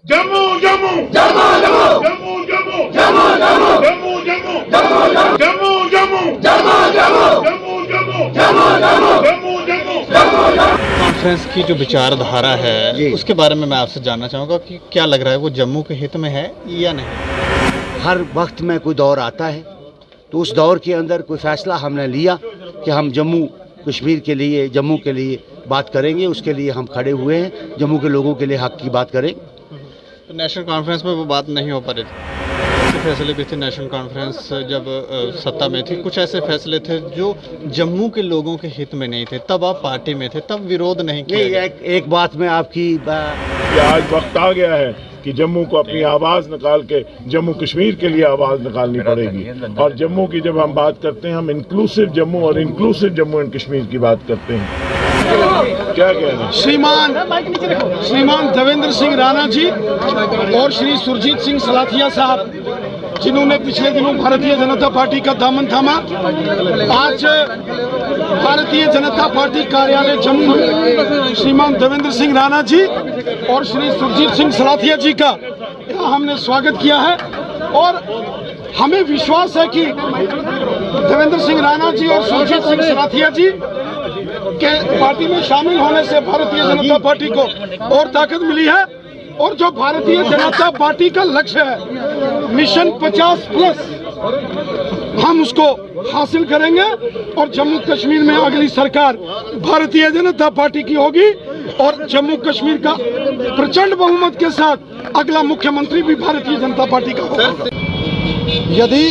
Jammu Jammu Jammu Jammu Jammu Jammu Jammu Jammu Jammu Jammu Jammu Jammu Jammu Jammu Jammu Jammu Jammu conference की जो विचारधारा है उसके बारे में मैं आपसे जानना चाहूँगा कि क्या लग रहा है वो जम्मू के हित में है या नहीं। हर वक्त में कोई दौर आता है तो उस दौर के अंदर कोई फैसला हमने लिया कि हम जम्मू कश्मीर के लिए, जम्मू के लिए बात करेंगे। उसके लिए हम खड़े हुए हैं, जम्मू के लोगों के लिए हक की बात करेंगे। तो नेशनल कॉन्फ्रेंस में वो बात नहीं हो पा रही थी। ऐसे फैसले भी थे नेशनल कॉन्फ्रेंस जब सत्ता में थी, कुछ ऐसे फैसले थे जो जम्मू के लोगों के हित में नहीं थे, तब आप पार्टी में थे, तब विरोध नहीं किया। एक बात में आपकी आज वक्त आ गया है कि जम्मू को अपनी आवाज़ निकाल के जम्मू कश्मीर के लिए आवाज़ निकालनी पड़ेगी। और जम्मू की जब हम बात करते हैं, हम इंक्लूसिव जम्मू और इंक्लूसिव जम्मू एंड कश्मीर की बात करते हैं। क्या कहना है? श्रीमान देवेंद्र सिंह राणा जी और श्री सुरजीत सिंह सलाथिया साहब, जिन्होंने पिछले दिनों भारतीय जनता पार्टी का दामन थामा, आज भारतीय जनता पार्टी कार्यालय जम्मू में श्रीमान देवेंद्र सिंह राणा जी और श्री सुरजीत सिंह सलाथिया जी का यहाँ हमने स्वागत किया है। और हमें विश्वास है कि देवेंद्र सिंह राणा जी और सुरजीत सिंह सलाथिया जी के पार्टी में शामिल होने से भारतीय जनता पार्टी को और ताकत मिली है। और जो भारतीय जनता पार्टी का लक्ष्य है मिशन 50+, हम उसको हासिल करेंगे और जम्मू कश्मीर में अगली सरकार भारतीय जनता पार्टी की होगी और जम्मू कश्मीर का प्रचंड बहुमत के साथ अगला मुख्यमंत्री भी भारतीय जनता पार्टी का होगा। यदि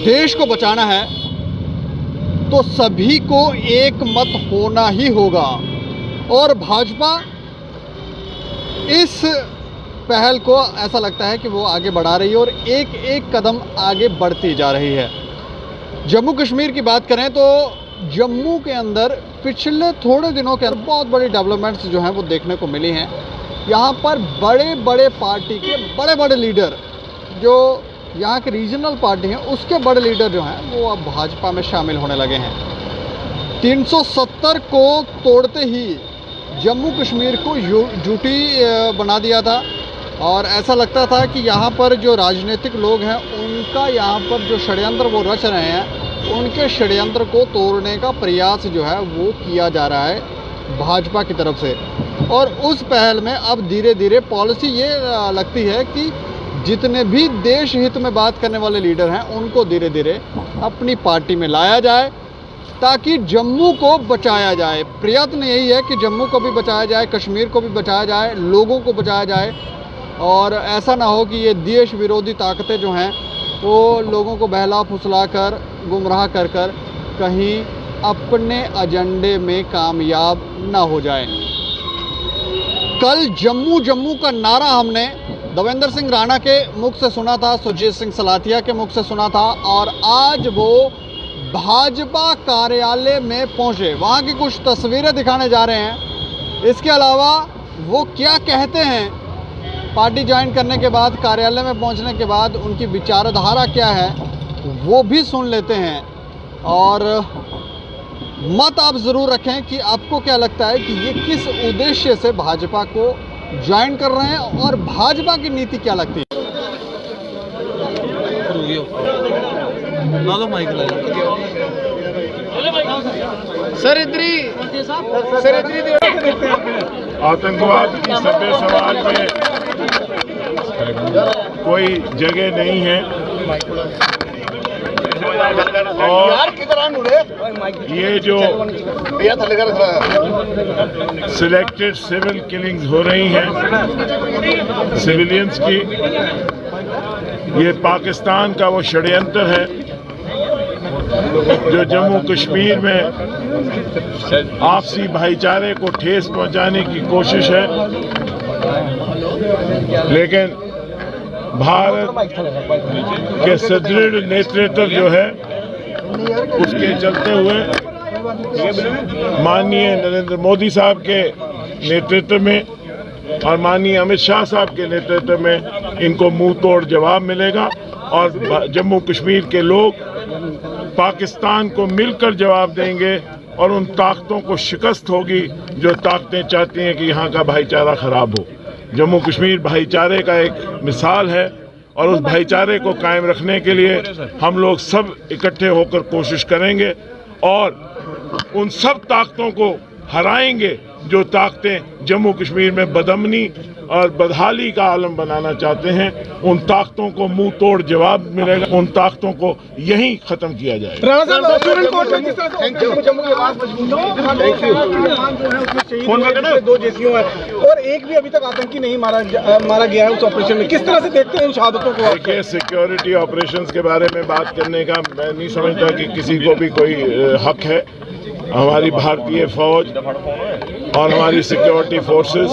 देश को बचाना है तो सभी को एक मत होना ही होगा और भाजपा इस पहल को ऐसा लगता है कि वो आगे बढ़ा रही है और एक एक कदम आगे बढ़ती जा रही है। जम्मू कश्मीर की बात करें तो जम्मू के अंदर पिछले थोड़े दिनों के अंदर बहुत बड़ी डेवलपमेंट्स जो हैं वो देखने को मिली हैं। यहाँ पर बड़े बड़े पार्टी के बड़े बड़े लीडर, जो यहाँ के रीजनल पार्टी हैं उसके बड़े लीडर जो हैं वो अब भाजपा में शामिल होने लगे हैं। 370 को तोड़ते ही जम्मू कश्मीर को यूटी बना दिया था और ऐसा लगता था कि यहाँ पर जो राजनीतिक लोग हैं उनका यहाँ पर जो षड्यंत्र वो रच रहे हैं, उनके षड्यंत्र को तोड़ने का प्रयास जो है वो किया जा रहा है भाजपा की तरफ से। और उस पहल में अब धीरे धीरे पॉलिसी ये लगती है कि जितने भी देश हित में बात करने वाले लीडर हैं उनको धीरे धीरे अपनी पार्टी में लाया जाए ताकि जम्मू को बचाया जाए। प्रयत्न यही है कि जम्मू को भी बचाया जाए, कश्मीर को भी बचाया जाए, लोगों को बचाया जाए और ऐसा ना हो कि ये देश विरोधी ताकतें जो हैं वो लोगों को बहला फुसला कर, गुमराह कर कर कहीं अपने एजेंडे में कामयाब ना हो जाए। कल जम्मू जम्मू का नारा हमने देवेंद्र सिंह राणा के मुख से सुना था, सुरजीत सिंह सलाथिया के मुख से सुना था और आज वो भाजपा कार्यालय में पहुंचे, वहां की कुछ तस्वीरें दिखाने जा रहे हैं। इसके अलावा वो क्या कहते हैं पार्टी ज्वाइन करने के बाद, कार्यालय में पहुंचने के बाद उनकी विचारधारा क्या है वो भी सुन लेते हैं। और मत आप ज़रूर रखें कि आपको क्या लगता है कि ये किस उद्देश्य से भाजपा को ज्वाइन कर रहे हैं और भाजपा की नीति क्या लगती है। आतंकवाद की सभ्य समाज में कोई जगह नहीं है और ये जो सिलेक्टेड सिविल किलिंग्स हो रही हैं सिविलियंस की, ये पाकिस्तान का वो षड्यंत्र है जो जम्मू कश्मीर में आपसी भाईचारे को ठेस पहुंचाने की कोशिश है। लेकिन भारत के सुदृढ़ नेतृत्व जो है उसके चलते हुए माननीय नरेंद्र मोदी साहब के नेतृत्व में और माननीय अमित शाह साहब के नेतृत्व में इनको मुंह तोड़ जवाब मिलेगा और जम्मू कश्मीर के लोग पाकिस्तान को मिलकर जवाब देंगे और उन ताकतों को शिकस्त होगी जो ताकतें चाहती हैं कि यहाँ का भाईचारा खराब हो। जम्मू कश्मीर भाईचारे का एक मिसाल है और उस भाईचारे को कायम रखने के लिए हम लोग सब इकट्ठे होकर कोशिश करेंगे और उन सब ताकतों को हराएंगे जो ताकतें जम्मू कश्मीर में बदअमनी और बदहाली का आलम बनाना चाहते हैं। उन ताकतों को मुंह तोड़ जवाब मिलेगा, उन ताकतों को यहीं खत्म किया जाएगा। राणा साहब, सुप्रीम कोर्ट में जिस तरह से जम्मू की आवाज मजबूत, 2 जेसीओ है और एक भी अभी तक आतंकी नहीं मारा गया है उस ऑपरेशन में, किस तरह से देखते हैं उन शहादतों को? देखिए, सिक्योरिटी ऑपरेशंस के बारे में बात करने का मैं नहीं समझता कि किसी को भी कोई हक है। हमारी भारतीय फौज और हमारी सिक्योरिटी फोर्सेस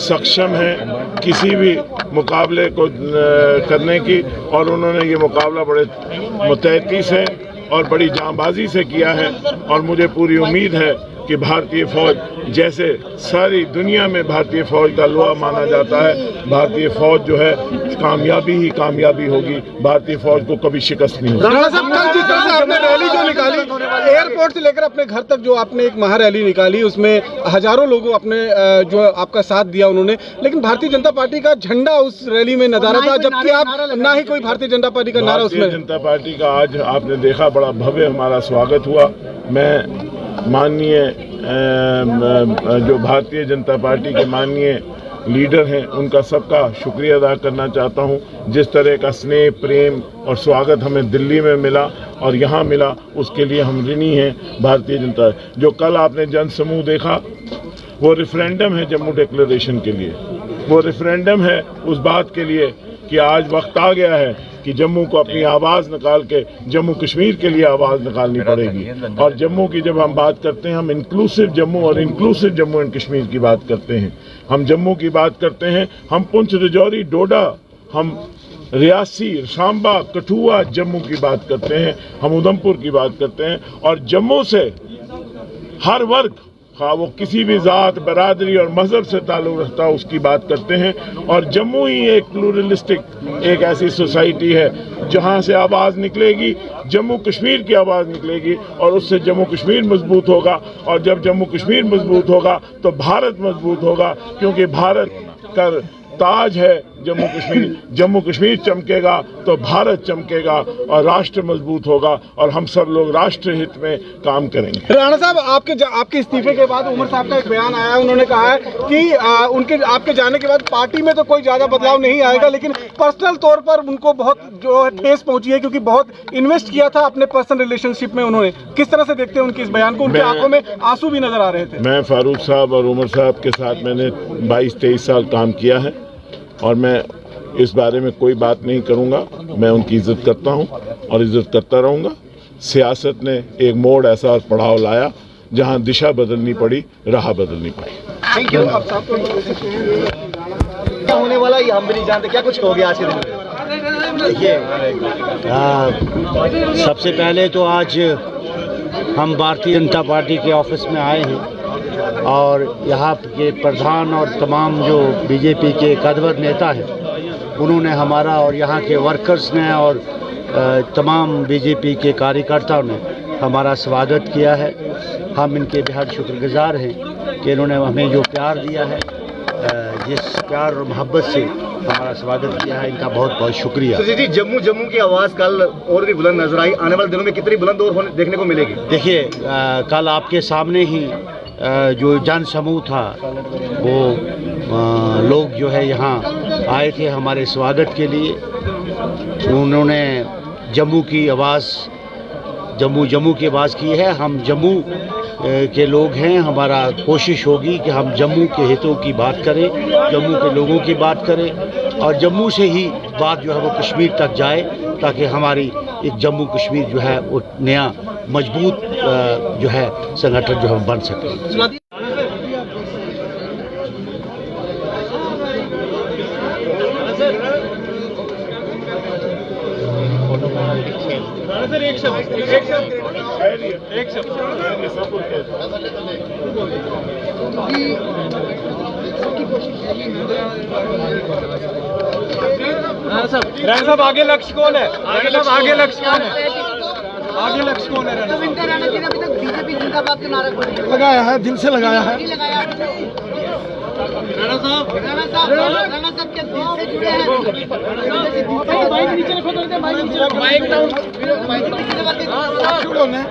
सक्षम हैं किसी भी मुकाबले को करने की, और उन्होंने ये मुकाबला बड़े मुतहदी से और बड़ी जांबाजी से किया है। और मुझे पूरी उम्मीद है कि भारतीय फौज, जैसे सारी दुनिया में भारतीय फौज का लोहा माना जाता है, भारतीय फौज जो है कामयाबी ही कामयाबी होगी। भारतीय फौज को कभी शिकस्त नहीं होगी। राणा साहब, कल जिस तरह से आपने रैली जो निकाली, एयरपोर्ट से लेकर अपने घर तक जो आपने एक महारैली निकाली, उसमें हजारों लोगों अपने जो आपका साथ दिया उन्होंने, लेकिन भारतीय जनता पार्टी का झंडा उस रैली में नजारा था, जबकि आप ना ही कोई भारतीय जनता पार्टी का नारा उसमें। भारतीय जनता पार्टी का आज आपने देखा बड़ा भव्य हमारा स्वागत हुआ। मैं माननीय जो भारतीय जनता पार्टी के माननीय लीडर हैं उनका सबका शुक्रिया अदा करना चाहता हूं। जिस तरह का स्नेह, प्रेम और स्वागत हमें दिल्ली में मिला और यहाँ मिला, उसके लिए हम ऋणी हैं। भारतीय जनता जो कल आपने जन समूह देखा, वो रेफरेंडम है जम्मू डिक्लेरेशन के लिए, वो रेफरेंडम है उस बात के लिए कि आज वक्त आ गया है कि जम्मू को अपनी आवाज़ निकाल के जम्मू कश्मीर के लिए आवाज़ निकालनी पड़ेगी। और जम्मू की जब हम बात करते हैं, हम इंक्लूसिव जम्मू और इंक्लूसिव जम्मू एंड कश्मीर की बात करते हैं। हम जम्मू की बात करते हैं, हम पुंछ, राजौरी, डोडा, हम रियासी, सांबा, कठुआ जम्मू की बात करते हैं, हम उधमपुर की बात करते हैं। और जम्मू से हर वर्ग, हाँ वो किसी भी ज़ात, बरादरी और मज़हब से ताल्लुक़ रखता है, उसकी बात करते हैं। और जम्मू ही एक प्लूरलिस्टिक, एक ऐसी सोसाइटी है जहाँ से आवाज़ निकलेगी, जम्मू कश्मीर की आवाज़ निकलेगी और उससे जम्मू कश्मीर मजबूत होगा। और जब जम्मू कश्मीर मजबूत होगा तो भारत मजबूत होगा, क्योंकि भारत का ताज है जम्मू कश्मीर। जम्मू कश्मीर चमकेगा तो भारत चमकेगा और राष्ट्र मजबूत होगा और हम सब लोग राष्ट्र हित में काम करेंगे। राणा साहब, आपके इस्तीफे के बाद उमर साहब का एक बयान आया है, उन्होंने कहा है कि आपके जाने के बाद पार्टी में तो कोई ज्यादा बदलाव नहीं आएगा, लेकिन पर्सनल तौर पर उनको बहुत जो है ठेस पहुंची है, क्योंकि बहुत इन्वेस्ट किया था अपने पर्सनल रिलेशनशिप में उन्होंने। किस तरह से देखते हैं उनके इस बयान को? उनकी आंखों में आंसू भी नजर आ रहे थे। मैं फारूक साहब और उमर साहब के साथ मैंने 22-23 साल काम किया है और मैं इस बारे में कोई बात नहीं करूंगा। मैं उनकी इज्जत करता हूं और इज्जत करता रहूंगा। सियासत ने एक मोड़ ऐसा पड़ाव लाया जहां दिशा बदलनी पड़ी, राह बदलनी पड़ी। Thank you. क्या होने वाला ये हम भी नहीं जानते, क्या कुछ हो गया आज के दिन में? देखिए, सबसे पहले तो आज हम भारतीय जनता पार्टी के ऑफिस में आए हैं और यहाँ के प्रधान और तमाम जो बीजेपी के कदवर नेता हैं, उन्होंने हमारा और यहाँ के वर्कर्स ने और तमाम बीजेपी के कार्यकर्ताओं ने हमारा स्वागत किया है। हम इनके बेहद शुक्रगुजार हैं कि इन्होंने हमें जो प्यार दिया है, जिस प्यार और मोहब्बत से हमारा स्वागत किया है, इनका बहुत बहुत शुक्रिया। जी, जम्मू की आवाज़ कल और भी बुलंद नजर आई, आने वाले दिनों में कितनी बुलंद और देखने को मिलेगी? देखिए, कल आपके सामने ही जो जन समूह था, वो लोग जो है यहाँ आए थे हमारे स्वागत के लिए। उन्होंने जम्मू की आवाज़, जम्मू की आवाज़ की है। हम जम्मू के लोग हैं, हमारा कोशिश होगी कि हम जम्मू के हितों की बात करें, जम्मू के लोगों की बात करें और जम्मू से ही बात जो है वो कश्मीर तक जाए, ताकि हमारी एक जम्मू कश्मीर जो है वो नया मजबूत जो है संगठन जो है बन सके। राणा साहब, आगे लक्ष्य कौन है? आगे लक्ष्य कौन है? आगे लक्ष्य कौन है? राणा जी ने अभी तक बीजेपी जिंदाबाद का नारा लगाया है, दिल से लगाया है। साहब के दिल से जुड़े हैं। माइक नीचे रखो, माइक डाउन, मैं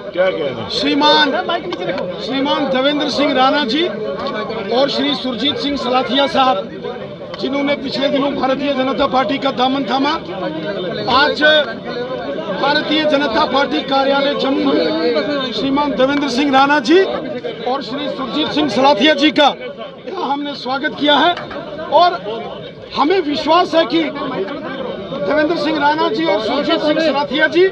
क्या कहना है? श्रीमान देवेंद्र सिंह राणा जी और श्री सुरजीत सिंह सलाथिया साहब, जिन्होंने पिछले दिनों भारतीय जनता पार्टी का दामन थामा, आज भारतीय जनता पार्टी कार्यालय जम्मू में श्रीमान देवेंद्र सिंह राणा जी और श्री सुरजीत सिंह सलाथिया जी का यहाँ हमने स्वागत किया है। और हमें विश्वास है कि देवेंद्र सिंह राणा जी और सुरजीत सिंह सलाथिया जी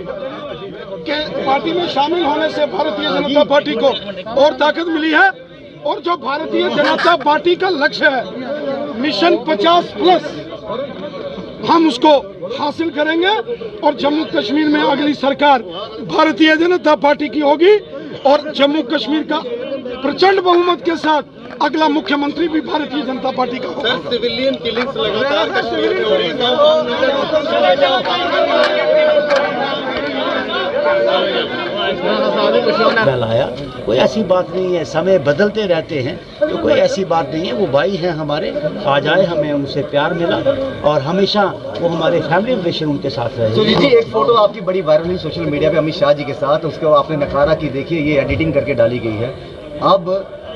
के पार्टी में शामिल होने से भारतीय जनता पार्टी को और ताकत मिली है। और जो भारतीय जनता पार्टी का लक्ष्य है मिशन 50+, हम उसको हासिल करेंगे और जम्मू कश्मीर में अगली सरकार भारतीय जनता पार्टी की होगी और जम्मू कश्मीर का प्रचंड बहुमत के साथ अगला मुख्यमंत्री भी भारतीय जनता पार्टी का होगा। सिविलियन किलिंग्स लगातार फैलाया, कोई ऐसी बात नहीं है। समय बदलते रहते हैं तो कोई ऐसी बात नहीं है। वो भाई हैं हमारे, आज आए, हमें उनसे प्यार मिला और हमेशा वो हमारे फैमिली रिलेशन उनके साथ रहे। सुजीत जी, एक फोटो आपकी बड़ी वायरल हुई सोशल मीडिया पे अमित शाह जी के साथ, उसको आपने नकारा कि देखिए ये एडिटिंग करके डाली गई है। अब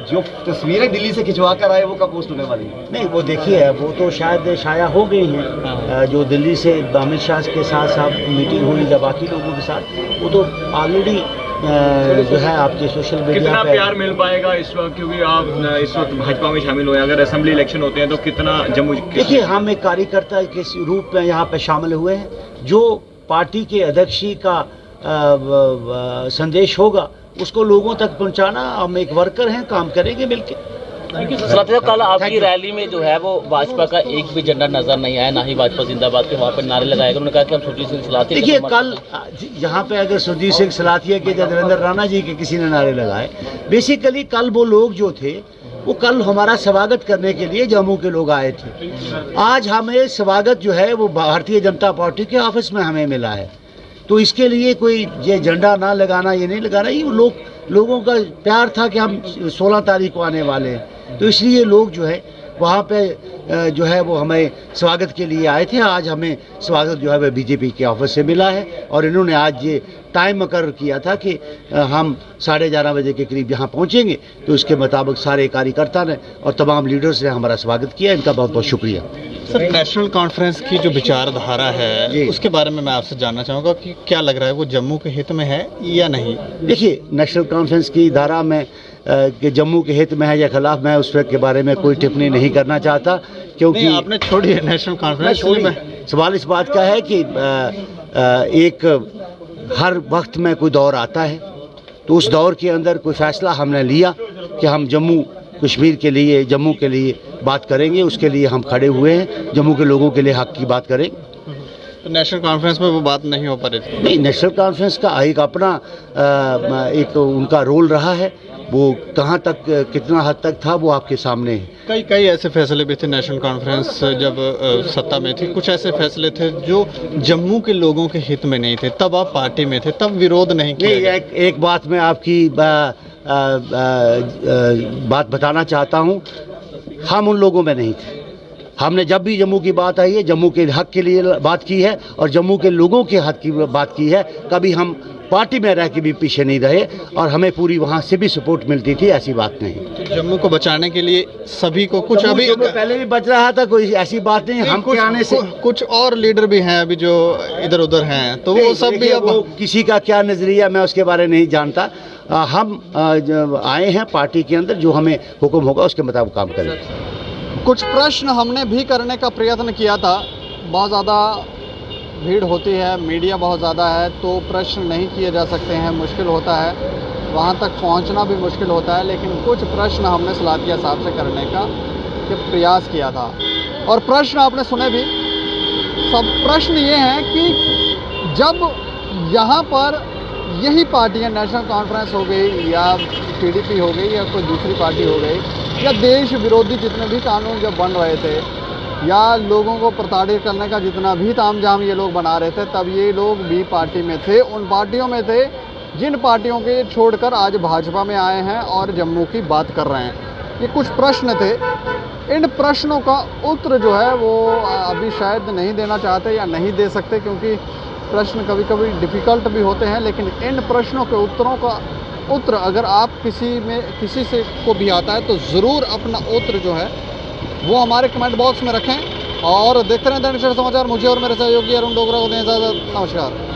जो तस्वीरें दिल्ली से खिंचवा कर आए वो कब पोस्ट होने वाली है? नहीं, वो देखिए, वो तो शायद शाया हो गई हैं। जो दिल्ली से अमित शाह के साथ मीटिंग हुई या बाकी लोगों के साथ, वो तो ऑलरेडी जो है आपके सोशल मीडिया कितना पे प्यार मिल पाएगा इस वक्त, क्योंकि आप इस वक्त भाजपा में शामिल हुए हैं, अगर असेंबली इलेक्शन होते हैं तो कितना जम्मू? देखिए, हम एक कार्यकर्ता के रूप में यहाँ पे शामिल हुए हैं। जो पार्टी के अध्यक्ष का संदेश होगा उसको लोगों तक पहुंचाना, हम एक वर्कर हैं, काम करेंगे मिलके। सलाथिया, कल आपकी रैली में जो है वो भाजपा का एक भी झंडा नजर नहीं आया, ना ही भाजपा जिंदाबाद के वहाँ पर नारे लगाए गए। उन्होंने कहा कि हम सुरजीत सिंह सलाथिया। देखिए, कल यहाँ पे अगर सुरजीत सिंह सलाथिया के या देवेंद्र राणा जी के किसी ने नारे लगाए, बेसिकली कल वो लोग जो थे वो कल हमारा स्वागत करने के लिए जम्मू के लोग आए थे। आज हमें स्वागत जो है वो भारतीय जनता पार्टी के ऑफिस में हमें मिला है। तो इसके लिए कोई ये झंडा ना लगाना, ये नहीं लगाना, ये लोगों का प्यार था कि हम 16 तारीख को आने वाले हैं, तो इसलिए लोग जो है वहाँ पे जो है वो हमें स्वागत के लिए आए थे। आज हमें स्वागत जो है वह बीजेपी के ऑफिस से मिला है और इन्होंने आज ये टाइम मुकर्रर किया था कि हम 11:30 बजे के करीब यहाँ पहुँचेंगे। तो इसके मुताबिक सारे कार्यकर्ता ने और तमाम लीडर्स ने हमारा स्वागत किया। इनका बहुत बहुत शुक्रिया। सर, नेशनल कॉन्फ्रेंस की जो विचारधारा है उसके बारे में मैं आपसे जानना चाहूँगा कि क्या लग रहा है, वो जम्मू के हित में है या नहीं? देखिए, नेशनल कॉन्फ्रेंस की धारा में कि जम्मू के हित में है या खिलाफ, मैं उस के बारे में कोई टिप्पणी नहीं करना चाहता, क्योंकि आपने छोड़ी है नेशनल कॉन्फ्रेंस। सवाल इस बात का है कि एक हर वक्त में कोई दौर आता है, तो उस दौर के अंदर कोई फैसला हमने लिया कि हम जम्मू कश्मीर के लिए, जम्मू के लिए बात करेंगे, उसके लिए हम खड़े हुए हैं, जम्मू के लोगों के लिए हक की बात करेंगे। तो नेशनल कॉन्फ्रेंस में वो बात नहीं हो पा रही थी? नहीं, नेशनल कॉन्फ्रेंस का एक अपना एक उनका रोल रहा है, वो कहाँ तक, कितना हद तक था, वो आपके सामने है। कई ऐसे फैसले भी थे नेशनल कॉन्फ्रेंस जब सत्ता में थी, कुछ ऐसे फैसले थे जो जम्मू के लोगों के हित में नहीं थे, तब आप पार्टी में थे, तब विरोध नहीं किया। एक बात मैं आपकी बात बताना चाहता हूँ, हम उन लोगों में नहीं थे। हमने जब भी जम्मू की बात आई है, जम्मू के हक के लिए बात की है और जम्मू के लोगों के हक की बात की है। कभी हम पार्टी में रह के भी पीछे नहीं रहे और हमें पूरी वहाँ से भी सपोर्ट मिलती थी, ऐसी बात नहीं। जम्मू को बचाने के लिए सभी को कुछ अभी पहले भी बच रहा था, कोई ऐसी बात नहीं। हम आने से कुछ और लीडर भी हैं अभी जो इधर उधर हैं, तो वो सब भी अब किसी का क्या नजरिया, मैं उसके बारे में नहीं जानता। हम आए हैं पार्टी के अंदर, जो हमें हुक्म होगा उसके मुताबिक काम करेंगे। कुछ प्रश्न हमने भी करने का प्रयत्न किया था, बहुत ज़्यादा भीड़ होती है, मीडिया बहुत ज़्यादा है, तो प्रश्न नहीं किए जा सकते हैं, मुश्किल होता है, वहाँ तक पहुँचना भी मुश्किल होता है। लेकिन कुछ प्रश्न हमने सलाथिया साहब से करने का प्रयास किया था और प्रश्न आपने सुने भी। सब प्रश्न ये हैं कि जब यहाँ पर यही पार्टियाँ, नेशनल कॉन्फ्रेंस हो गई या PDP हो गई या कोई दूसरी पार्टी हो गई या देश विरोधी जितने भी कानून जब बन रहे थे, या लोगों को प्रताड़ित करने का जितना भी तामझाम ये लोग बना रहे थे, तब ये लोग भी पार्टी में थे, उन पार्टियों में थे जिन पार्टियों के छोड़कर आज भाजपा में आए हैं और जम्मू की बात कर रहे हैं। ये कुछ प्रश्न थे, इन प्रश्नों का उत्तर जो है वो अभी शायद नहीं देना चाहते या नहीं दे सकते, क्योंकि प्रश्न कभी कभी डिफ़िकल्ट भी होते हैं। लेकिन इन प्रश्नों के उत्तरों का उत्तर अगर आप किसी से को भी आता है तो ज़रूर अपना उत्तर जो है वो हमारे कमेंट बॉक्स में रखें और देखते रहें दैनिक सवेरा समाचार। मुझे और मेरे सहयोगी अरुण डोगरा को दें इजाज़त। नमस्कार।